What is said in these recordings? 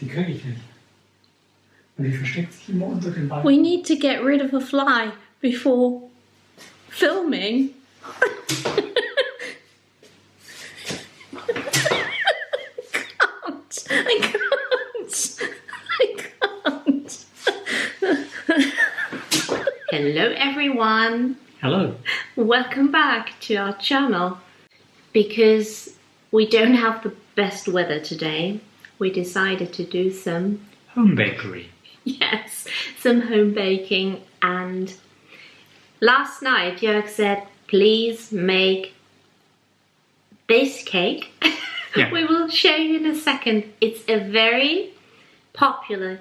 Die kriege ich nicht. Und die versteckt sich immer unter den Beinen. We need to get rid of a fly before filming. I can't. Hello everyone. Hello. Welcome back to our channel. Because we don't have the best weather today, we decided to do some Home bakery. Yes, some home baking. And last night Joerg said, please make this cake. Yeah. We will show you in a second. It's a very popular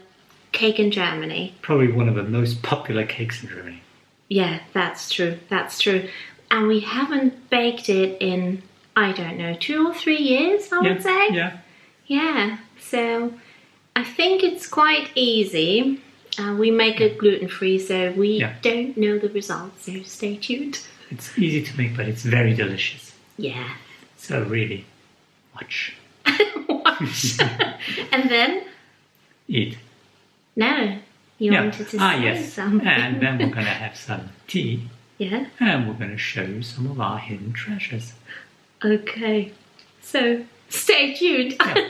cake in Germany. Probably one of the most popular cakes in Germany. Yeah, that's true. That's true. And we haven't baked it in, I don't know, 2 or 3 years, I would say. Yeah. Yeah, so I think it's quite easy. We make it gluten-free, so we don't know the results, so stay tuned. It's easy to make, but it's very delicious. Yeah. So really, watch. Watch. And then? Eat. No, you wanted to say yes. something. And then we're going to have some tea. Yeah. And we're going to show you some of our hidden treasures. Okay, so stay tuned. Yeah.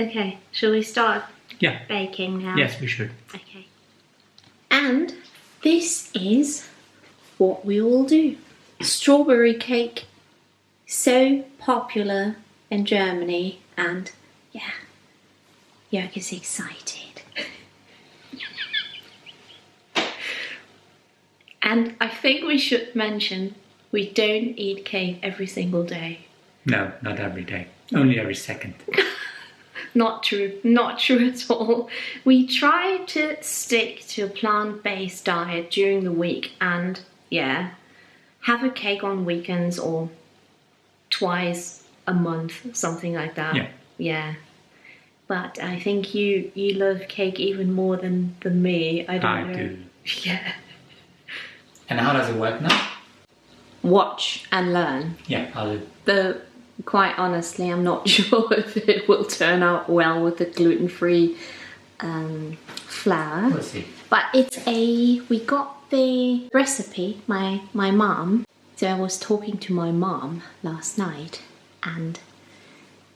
Okay, shall we start baking now? Yes, we should. Okay. And this is what we will do. Strawberry cake, so popular in Germany, and yeah, Joerg is excited. And I think we should mention we don't eat cake every single day. No, not every day. Only every second. Not true. Not true at all. We try to stick to a plant-based diet during the week and, have a cake on weekends or twice a month, something like that. Yeah. But I think you love cake even more than me. I don't know. I do. Yeah. And how does it work now? Watch and learn. Yeah, I'll do. Quite honestly, I'm not sure if it will turn out well with the gluten-free flour. We'll see. But we got the recipe, my mom. So I was talking to my mom last night and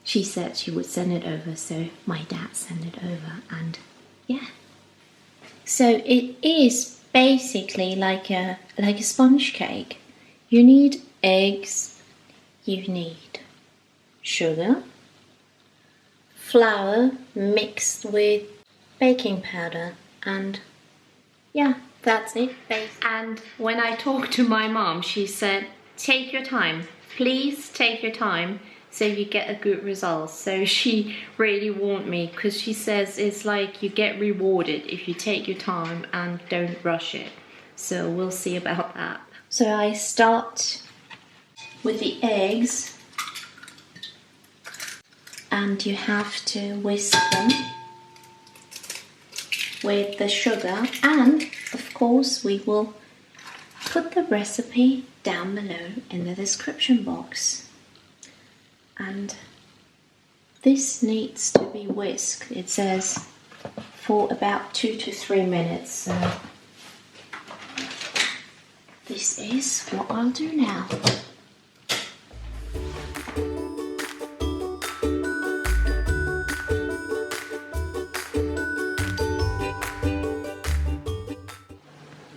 she said she would send it over. So my dad sent it over and So it is basically like a sponge cake. You need eggs, you need sugar, flour mixed with baking powder, and that's it. And when I talked to my mom, she said, take your time, please take your time so you get a good result. So she really warned me because she says it's like you get rewarded if you take your time and don't rush it. So we'll see about that. So I start with the eggs. And you have to whisk them with the sugar, and of course we will put the recipe down below in the description box. And this needs to be whisked, it says, for about 2 to 3 minutes. So this is what I'll do now.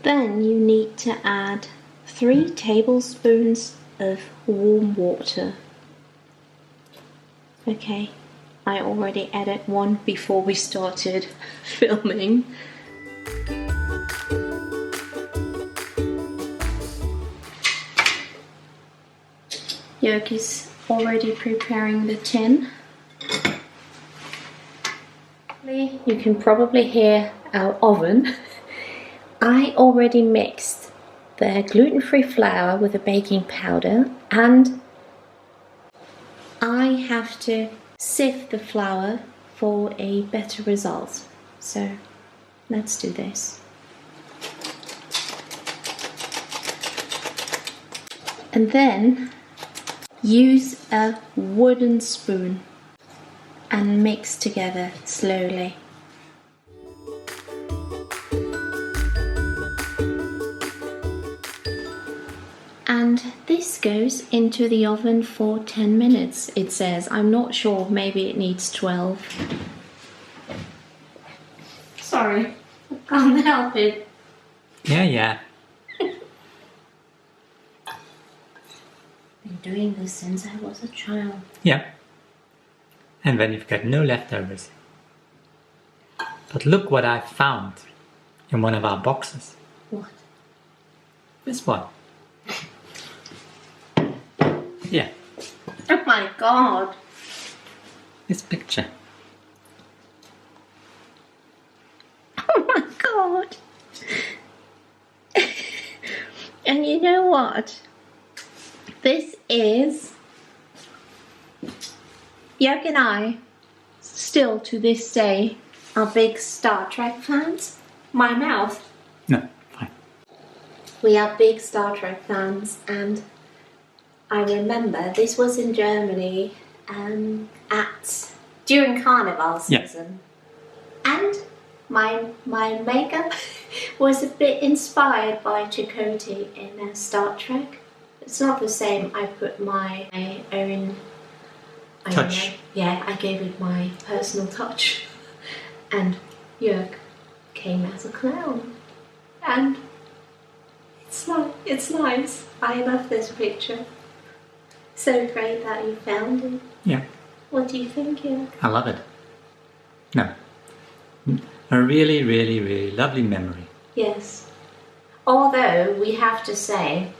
Then you need to add 3 tablespoons of warm water. Okay, I already added 1 before we started filming. Joerg is already preparing the tin. You can probably hear our oven. I already mixed the gluten-free flour with the baking powder, and I have to sift the flour for a better result. So let's do this. And then use a wooden spoon and mix together slowly. And this goes into the oven for 10 minutes, it says. I'm not sure, maybe it needs 12. Sorry, I can't help it. Yeah. Been doing this since I was a child. Yeah. And then you've got no leftovers. But look what I found in one of our boxes. What? This one. Yeah. Oh my god. This picture. Oh my god. And you know what? This is Joerg and I, still to this day, are big Star Trek fans. My mouth. No, fine. We are big Star Trek fans, and I remember this was in Germany during carnival season. Yeah. And my makeup was a bit inspired by Chakotay in Star Trek. It's not the same. I put my own touch. I gave it my personal touch. And Joerg came as a clown. And it's nice. I love this picture. So great that you found it. Yeah. What do you think, Joerg? I love it. No. A really, really, really lovely memory. Yes. Although we have to say,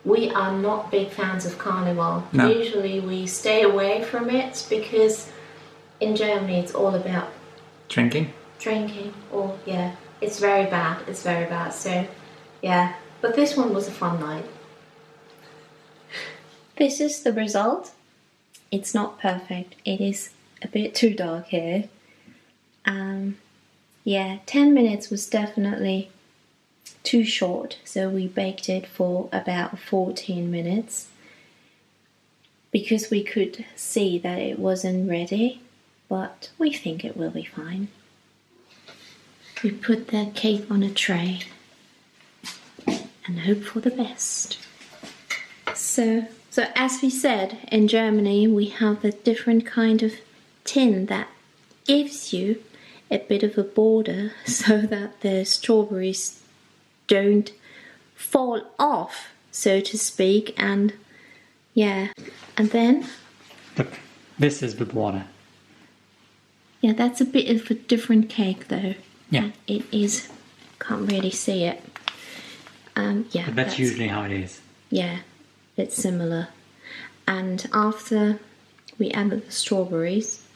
we are not big fans of carnival. No. Usually we stay away from it because in Germany it's all about Drinking? Or it's very bad. So yeah, but this one was a fun night. This is the result. It's not perfect. It is a bit too dark here. 10 minutes was definitely too short, so we baked it for about 14 minutes because we could see that it wasn't ready, but we think it will be fine. We put the cake on a tray and hope for the best. So as we said, in Germany we have a different kind of tin that gives you a bit of a border so that the strawberries don't fall off, so to speak, and then Look, this is the border. Yeah, that's a bit of a different cake though. Yeah. It is, can't really see it. But that's usually how it is. Yeah, it's similar. And after we added the strawberries,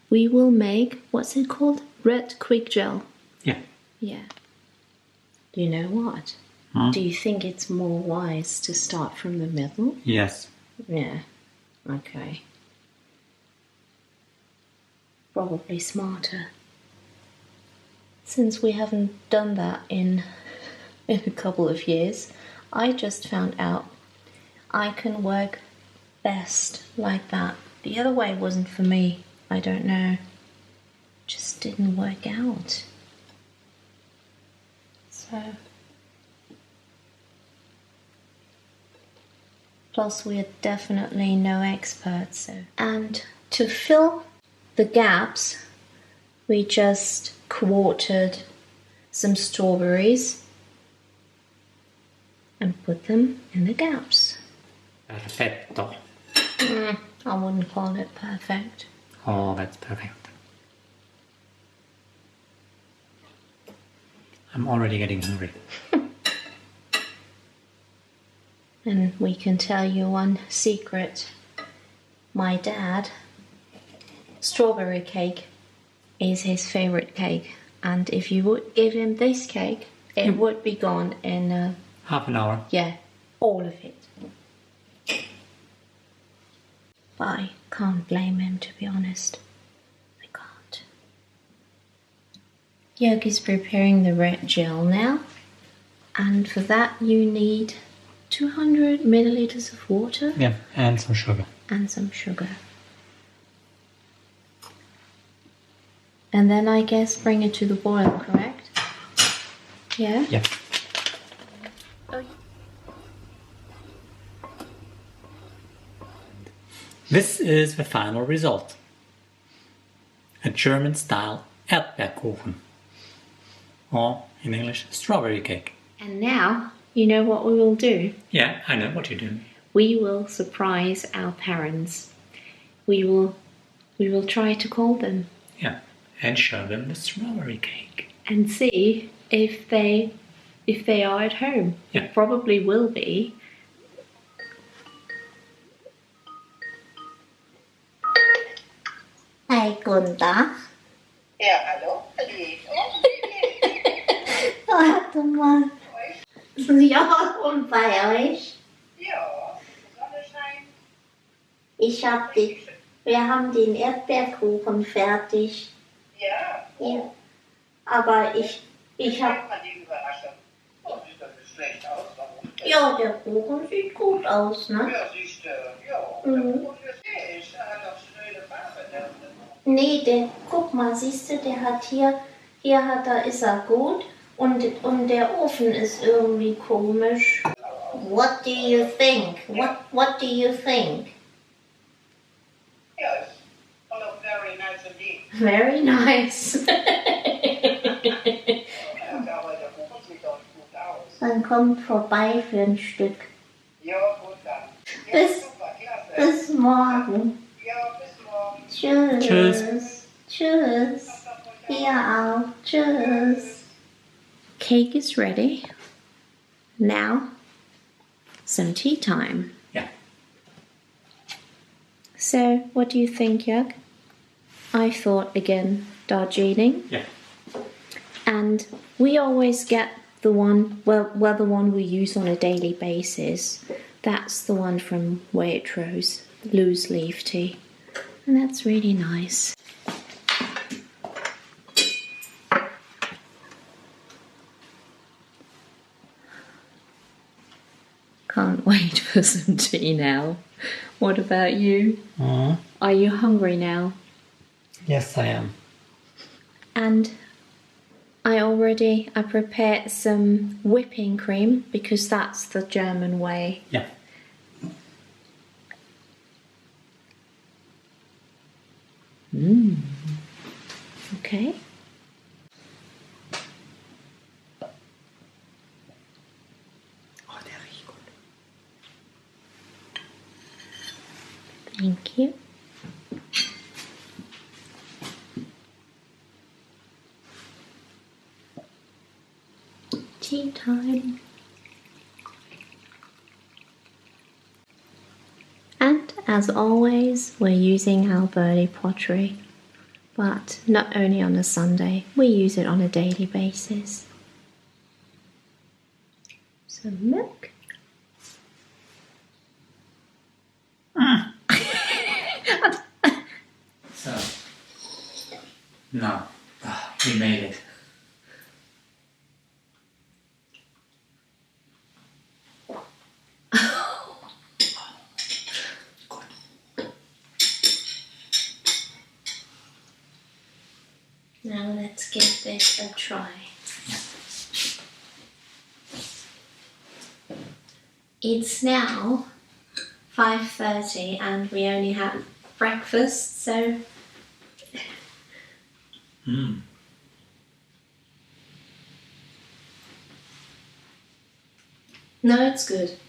we will make, what's it called? Red quick gel. Yeah. Yeah. Do you know what? Do you think it's more wise to start from the middle? Yes. Yeah. Okay. Probably smarter. Since we haven't done that in a couple of years, I just found out I can work best like that. The other way wasn't for me. I don't know. Just didn't work out. So. Plus, we are definitely no experts. So. And to fill the gaps, we just quartered some strawberries and put them in the gaps. Perfetto. I wouldn't call it perfect. Oh, that's perfect. I'm already getting hungry. And we can tell you one secret. My dad, strawberry cake is his favorite cake. And if you would give him this cake, it would be gone in half an hour. Yeah, all of it. But I can't blame him, to be honest. I can't. Joerg is preparing the red gel now. And for that you need 200 milliliters of water. Yeah, and some sugar. And some sugar. And then I guess bring it to the boil, correct? Yeah? Yeah. Oh. This is the final result. A German-style Erdbeerkuchen. Or, in English, strawberry cake. And now, you know what we will do? Yeah, I know what you're doing. We will surprise our parents. We will try to call them. Yeah, and show them the strawberry cake. And see if they are at home. Yeah. It probably will be. Hi, guten Tag. Ja, hallo, Warte mal. Ja, und bei euch? Ja, Sonne scheint. Wir haben den Erdbeerkuchen fertig. Ja, Ja. Aber ich habe... zeig mal die Überraschung. Oh, sieht das nicht schlecht aus, warum? Ja, der Kuchen sieht gut aus, ne? Ja, siehst du, ja, der Kuchen ist echt, er hat doch schöne Farbe. Ne? Nee, guck mal, siehst du, der hat ist er gut und der Ofen ist irgendwie komisch. What do you think? What do you think? Ja, it's all of very nice indeed. Very nice. Ja, aber der Kuchen sieht doch gut aus. Dann kommt vorbei für ein Stück. Ja, gut dann. Ja, Bis- super, klasse. Bis morgen. Ja, bis morgen. Tschüss. Tschüss. Ja auch. Tschüss. Cake is ready. Now, some tea time. Yeah. So, what do you think, Jörg? I thought again Darjeeling. Yeah. And we always get the one, well, the one we use on a daily basis. That's the one from Waitrose, loose leaf tea. And that's really nice. Can't wait for some tea now. What about you? Are you hungry now? Yes, I am. And I prepared some whipping cream because that's the German way. Yeah. Okay. Oh, der riecht gut. Thank you. Tea time. And as always, we're using our birdie pottery. But not only on a Sunday, we use it on a daily basis. Some milk. So, now, we made it. Now let's give this a try. It's now 5:30 and we only had breakfast, so no, it's good.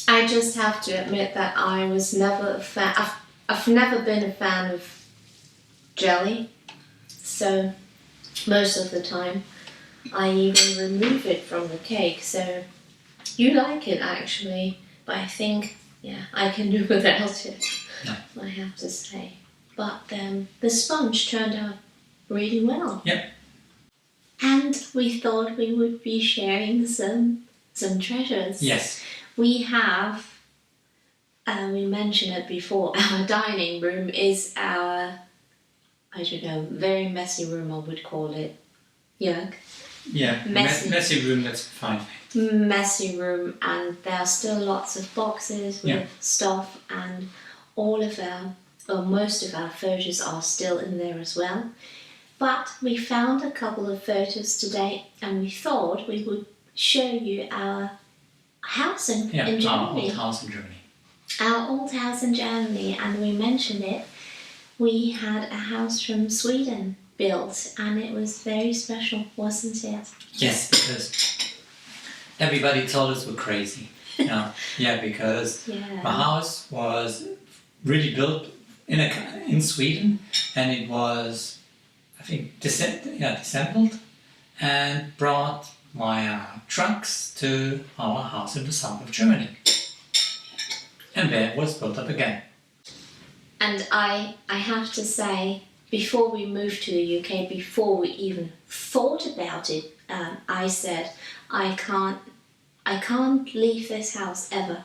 I just have to admit that I was never a fan. I've never been a fan of jelly, so most of the time I even remove it from the cake. So you like it actually, but I think I can do without it. Yeah. I have to say, but the sponge turned out really well. Yep. And we thought we would be sharing some treasures. Yes. We have, we mentioned it before, our dining room is our, I don't know, very messy room I would call it. Jörg? Yeah, messy room, that's fine. Messy room, and there are still lots of boxes with stuff and all of our most of our photos are still in there as well. But we found a couple of photos today, and we thought we would show you our house in Germany. Our old house in Germany. Our old house in Germany, and we mentioned it. We had a house from Sweden built, and it was very special, wasn't it? Yes, because everybody told us we're crazy. Because the house was really built in Sweden, and it was, I think, disassembled and brought via trucks to our house in the south of Germany. And there it was built up again. And I have to say, before we moved to the UK, before we even thought about it, I said, I can't leave this house ever.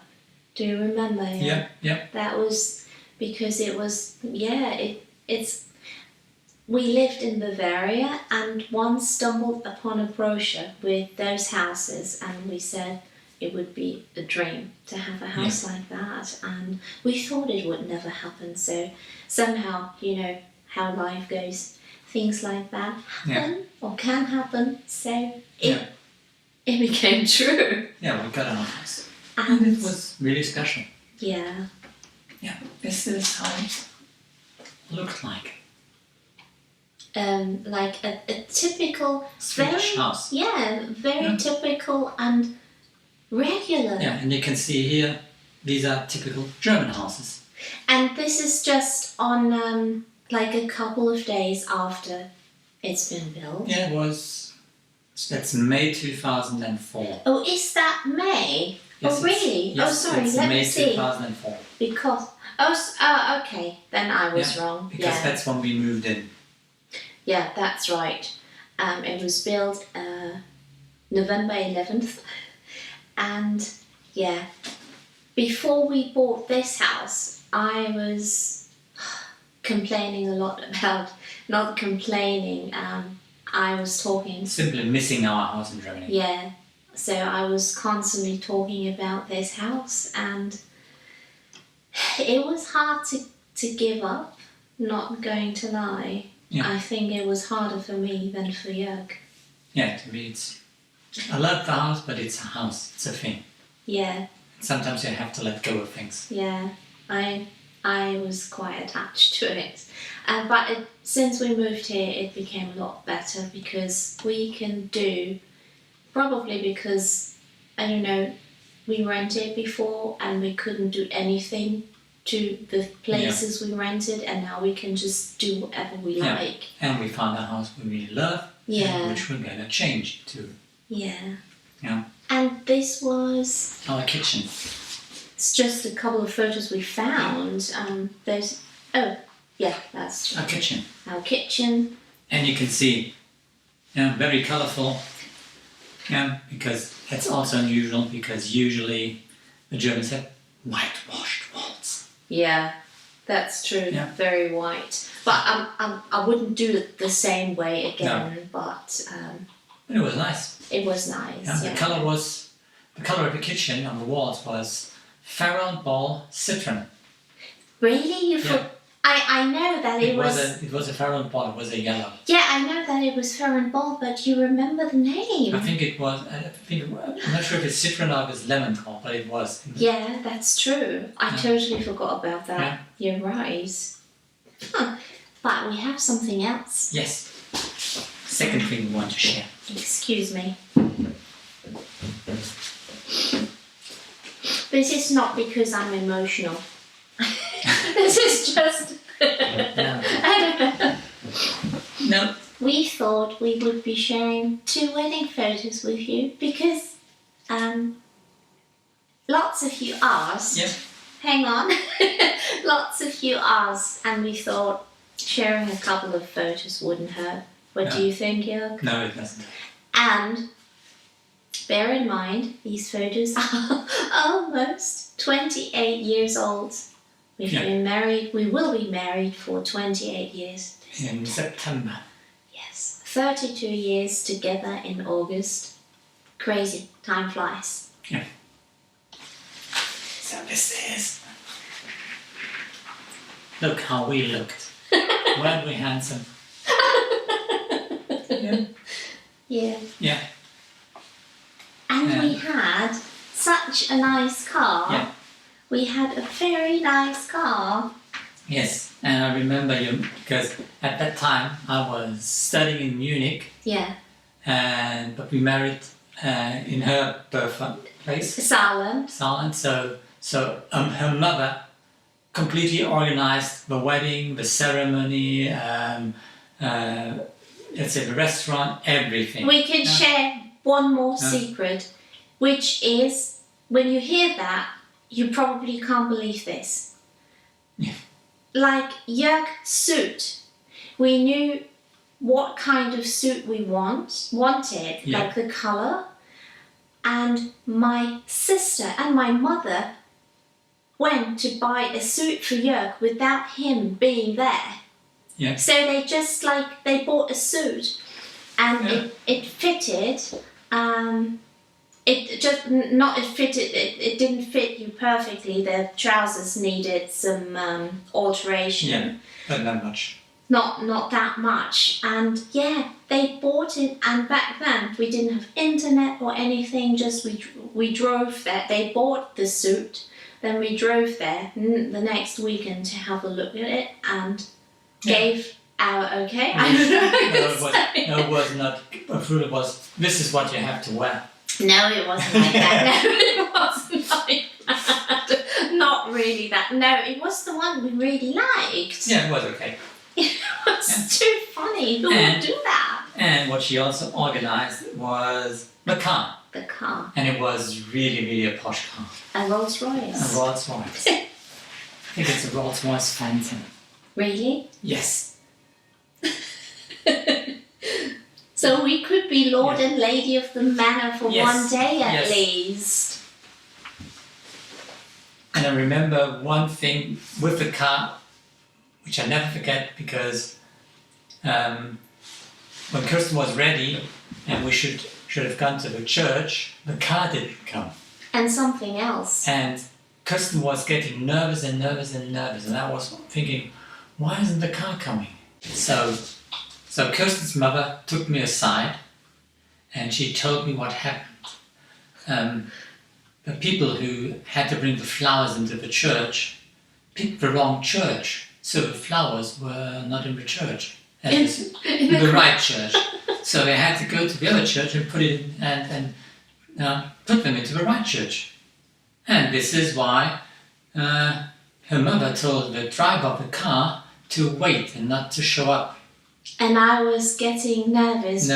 Do you remember? Yeah. That was because it was, it's. We lived in Bavaria and once stumbled upon a brochure with those houses, and we said it would be a dream to have a house like that, and we thought it would never happen. So somehow, how life goes, things like that happen or can happen. So it became true. Yeah, we got our house. And it was really special. Yeah. Yeah, this is how it looked like. Like a typical Swedish house. Yeah, very typical and regular. Yeah, and you can see here, these are typical German houses. And this is just on like a couple of days after it's been built. Yeah, that's May 2004. Oh, is that May? Yes, really? Yes, sorry, it's let May me see. 2004. Because, okay, then I was wrong. Because that's when we moved in. Yeah, that's right. It was built November 11th. And before we bought this house, I was complaining a lot about, not complaining, I was talking. Simply missing our house in Germany. Yeah, so I was constantly talking about this house, and it was hard to give up, not going to lie. Yeah. I think it was harder for me than for Joerg. Yeah, to me I love the house, but it's a house, it's a thing. Yeah. Sometimes you have to let go of things. Yeah, I was quite attached to it. But since we moved here, it became a lot better because we can do, probably because, I don't know, we rented before and we couldn't do anything to the places we rented, and now we can just do whatever we like. And we found a house we really love, which we're going to change to. Yeah. Yeah. And this was our kitchen. It's just a couple of photos we found. That's our kitchen. Our kitchen. And you can see, very colourful. Yeah, because that's also unusual, because usually the Germans have whitewashed walls. Yeah, that's true. Yeah. Very white. But I wouldn't do it the same way again. No. But it was nice. It was nice. Yeah, the colour of the kitchen on the walls was Farrow Ball Citron. Really? I know that it was... It was a Farrow Ball, it was a yellow. Yeah, I know that it was Farrow Ball, but you remember the name. I think it was, I'm not sure if it's citron or if it's lemon ball, but it was. Yeah, that's true. I totally forgot about that. Yeah. You're right. Huh. But we have something else. Yes. Second thing we want to share. Excuse me. This is not because I'm emotional. This is just... I don't know. No. We thought we would be sharing 2 wedding photos with you because lots of you asked. Yep. Hang on. Lots of you asked, and we thought sharing a couple of photos wouldn't hurt. What do you think, Joerg? No, it doesn't. And bear in mind, these photos are almost 28 years old. We've been married, we will be married for 28 years. In September. Yes. 32 years together in August. Crazy. Time flies. Yeah. So this is look how we looked. Weren't we handsome? Yeah. Yeah. Yeah. And we had such a nice car. Yeah. We had a very nice car. Yes, and I remember you because at that time I was studying in Munich. Yeah. But we married in her birthplace. Saarland. Saarland. So her mother completely organized the wedding, the ceremony, let's say the restaurant, everything. We can share one more secret, which is when you hear that, you probably can't believe this. Yeah. Like Joerg's suit, we knew what kind of suit we wanted, like the color, and my sister and my mother went to buy a suit for Joerg without him being there. Yeah. So they bought a suit, and it fitted. It didn't fit you perfectly. The trousers needed some alteration. Yeah, but not much. Not that much. And they bought it. And back then we didn't have internet or anything. Just we drove there. They bought the suit. Then we drove there the next weekend to have a look at it and gave our okay. I don't know. No, it was not. It was. This is what you have to wear. No, it wasn't like that. No, it wasn't like that. Not really that. No, it was the one we really liked. Yeah, it was okay. It was too funny. Who would do that? And what she also organized was the car. The car. And it was really, really a posh car. A Rolls Royce. A Rolls Royce. I think it's a Rolls Royce Phantom. Really? Yes. So we could be Lord and Lady of the Manor for one day at least. And I remember one thing with the car, which I never forget, because when Kirsten was ready and we should have gone to the church, the car didn't come. And something else. And Kirsten was getting nervous and I was thinking, why isn't the car coming? So Kirsten's mother took me aside and she told me what happened. The people who had to bring the flowers into the church picked the wrong church, so the flowers were not in the church, in the right church. So they had to go to the other church and put it in, and put them into the right church. And this is why her mother told the driver of the car to wait and not to show up. And I was getting nervous.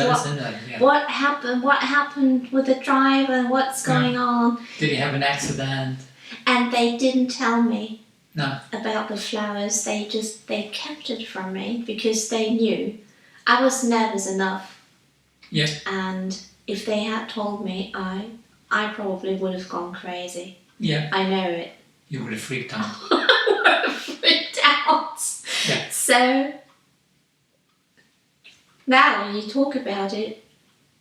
What happened? What happened with the driver? What's going on? Did he have an accident? And they didn't tell me about the flowers. They kept it from me because they knew I was nervous enough. Yes. And if they had told me, I probably would have gone crazy. Yeah. I know it. You would have freaked out. I would have freaked out. Yeah. So now when you talk about it,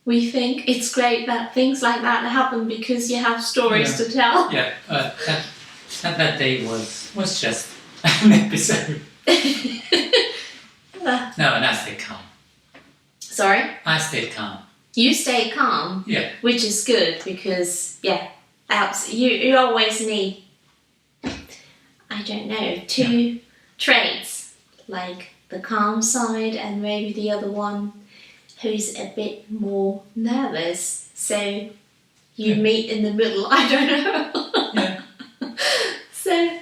we think it's great that things like that happen because you have stories to tell. Yeah, that day was just an episode. No, and I stayed calm. Sorry? I stayed calm. You stay calm? Yeah. Which is good because, you always need, I don't know, two traits, like the calm side and maybe the other one who's a bit more nervous. So you meet in the middle, I don't know. Yeah. So,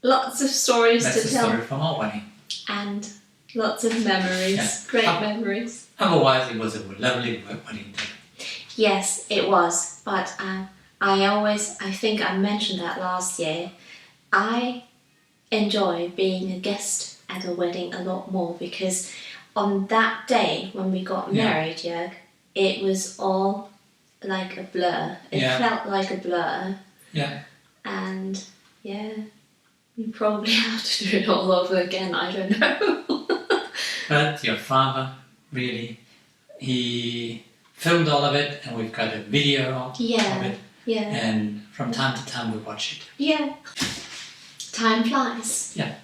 lots of stories That's to tell. That's the story from our wedding. And lots of memories, great memories. Otherwise, it was a lovely wedding day. Yes, it was. But I think I mentioned that last year. I enjoy being a guest at a wedding a lot more because on that day when we got married, Joerg, it was all like a blur. It felt like a blur. Yeah. And you probably have to do it all over again, I don't know. But your father, really, he filmed all of it and we've got a video of it. Yeah. And from time to time we watch it. Yeah. time flies. Yeah.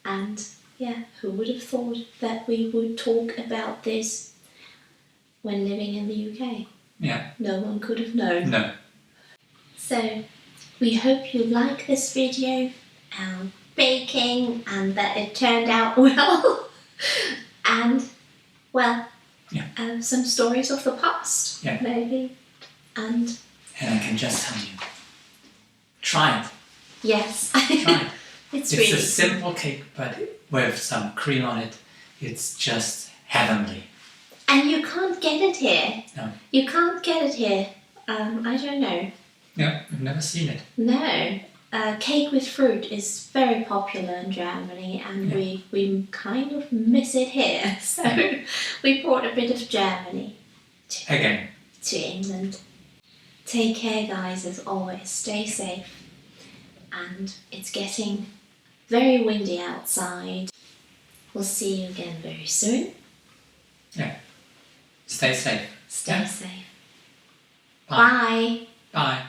And yeah, who would have thought that we would talk about this when living in the UK? Yeah. No one could have known. No. So we hope you like this video, baking, and that it turned out well. And well, some stories of the past, maybe. And I can just tell you, try it. yes, Try it. it's It's really a simple cake, but with some cream on it, it's just heavenly. And you can't get it here. No. You can't get it here. I don't know. Yeah, I've never seen it. No. Cake with fruit is very popular in Germany, and we kind of miss it here. So we brought a bit of Germany to England. Take care, guys, as always. Stay safe. And it's getting very windy outside. We'll see you again very soon. Yeah. Stay safe. Stay safe. Bye. Bye. Bye.